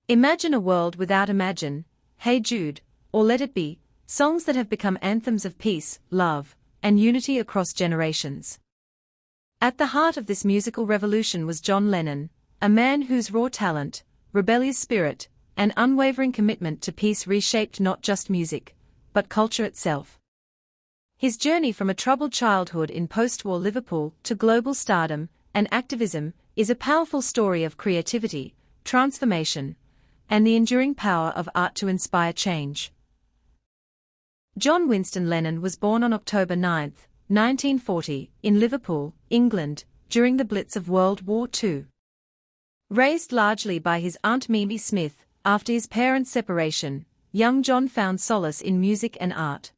Imagine a world without Imagine, Hey Jude, or Let It Be, songs that have become anthems of peace, love, and unity across generations. At the heart of this musical revolution was John Lennon, a man whose raw talent, rebellious spirit, and unwavering commitment to peace reshaped not just music, but culture itself. His journey from a troubled childhood in post-war Liverpool to global stardom and activism is a powerful story of creativity, transformation, and the enduring power of art to inspire change. John Winston Lennon was born on October 9, 1940, in Liverpool, England, during the Blitz of World War II. Raised largely by his Aunt Mimi Smith, after his parents' separation, young John found solace in music and art.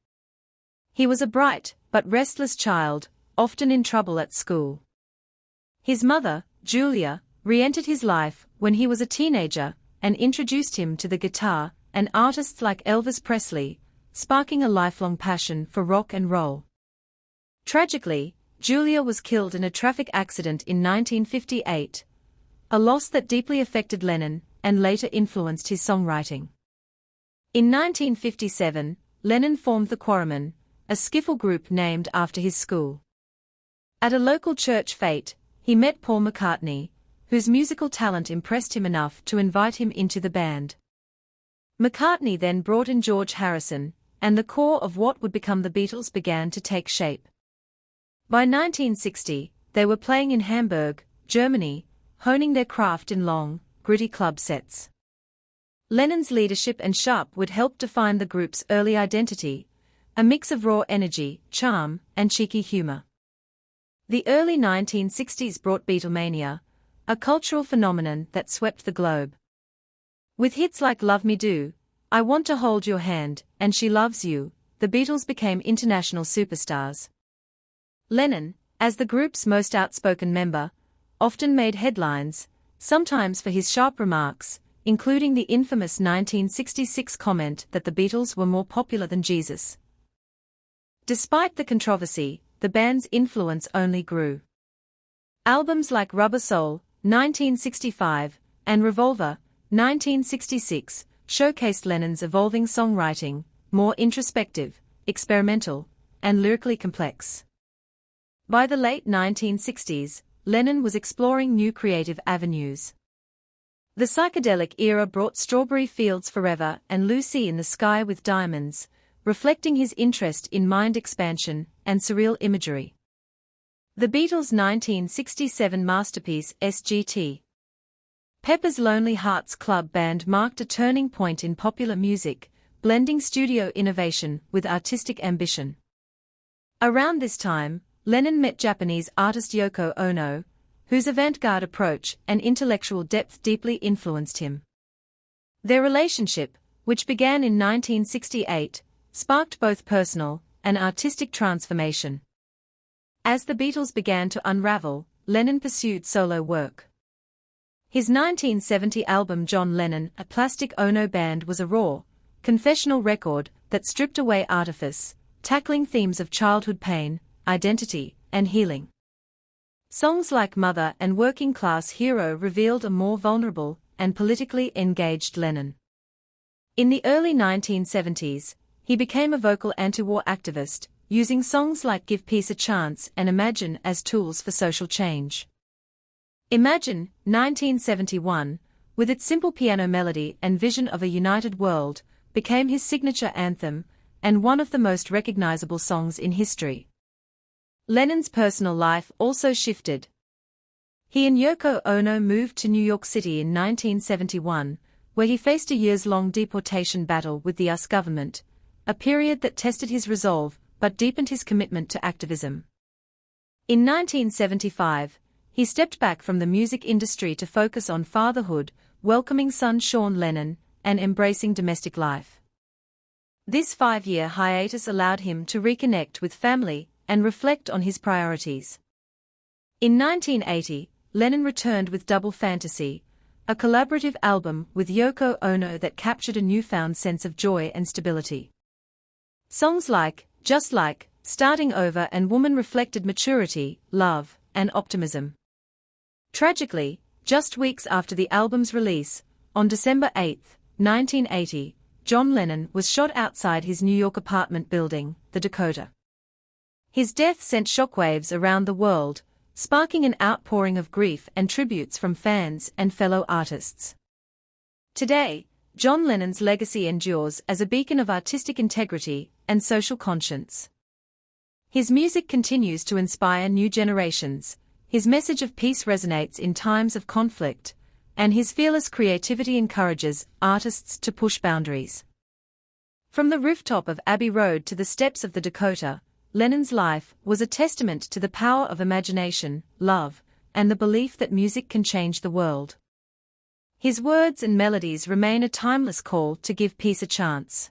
He was a bright, but restless child, often in trouble at school. His mother, Julia, re-entered his life when he was a teenager and introduced him to the guitar and artists like Elvis Presley, sparking a lifelong passion for rock and roll. Tragically, Julia was killed in a traffic accident in 1958, a loss that deeply affected Lennon and later influenced his songwriting. In 1957, Lennon formed the Quarrymen, a skiffle group named after his school. At a local church fete, he met Paul McCartney, whose musical talent impressed him enough to invite him into the band. McCartney then brought in George Harrison, and the core of what would become the Beatles began to take shape. By 1960, they were playing in Hamburg, Germany, honing their craft in long, gritty club sets. Lennon's leadership and sharp wit helped define the group's early identity, a mix of raw energy, charm, and cheeky humor. The early 1960s brought Beatlemania, a cultural phenomenon that swept the globe. With hits like Love Me Do, I Want to Hold Your Hand, and She Loves You, the Beatles became international superstars. Lennon, as the group's most outspoken member, often made headlines, sometimes for his sharp remarks, including the infamous 1966 comment that the Beatles were more popular than Jesus. Despite the controversy, the band's influence only grew. Albums like Rubber Soul, 1965, and Revolver, 1966, showcased Lennon's evolving songwriting, more introspective, experimental, and lyrically complex. By the late 1960s, Lennon was exploring new creative avenues. The psychedelic era brought Strawberry Fields Forever and Lucy in the Sky with Diamonds, reflecting his interest in mind expansion and surreal imagery. The Beatles' 1967 masterpiece Sgt. Pepper's Lonely Hearts Club Band marked a turning point in popular music, blending studio innovation with artistic ambition. Around this time, Lennon met Japanese artist Yoko Ono, whose avant-garde approach and intellectual depth deeply influenced him. Their relationship, which began in 1968, sparked both personal and artistic transformation. As the Beatles began to unravel, Lennon pursued solo work. His 1970 album John Lennon, A Plastic Ono Band was a raw, confessional record that stripped away artifice, tackling themes of childhood pain, identity, and healing. Songs like Mother and Working Class Hero revealed a more vulnerable and politically engaged Lennon. In the early 1970s, he became a vocal anti-war activist, using songs like Give Peace a Chance and Imagine as tools for social change. Imagine, 1971, with its simple piano melody and vision of a united world, became his signature anthem and one of the most recognizable songs in history. Lennon's personal life also shifted. He and Yoko Ono moved to New York City in 1971, where he faced a years-long deportation battle with the US government, a period that tested his resolve but deepened his commitment to activism. In 1975, he stepped back from the music industry to focus on fatherhood, welcoming son Sean Lennon, and embracing domestic life. This 5-year hiatus allowed him to reconnect with family and reflect on his priorities. In 1980, Lennon returned with Double Fantasy, a collaborative album with Yoko Ono that captured a newfound sense of joy and stability. Songs like Just Like, Starting Over and Woman reflected maturity, love, and optimism. Tragically, just weeks after the album's release, On December 8, 1980, John Lennon was shot outside his New York apartment building, the Dakota. His death sent shockwaves around the world, sparking an outpouring of grief and tributes from fans and fellow artists. Today, John Lennon's legacy endures as a beacon of artistic integrity and social conscience. His music continues to inspire new generations, his message of peace resonates in times of conflict, and his fearless creativity encourages artists to push boundaries. From the rooftop of Abbey Road to the steps of the Dakota, Lennon's life was a testament to the power of imagination, love, and the belief that music can change the world. His words and melodies remain a timeless call to give peace a chance.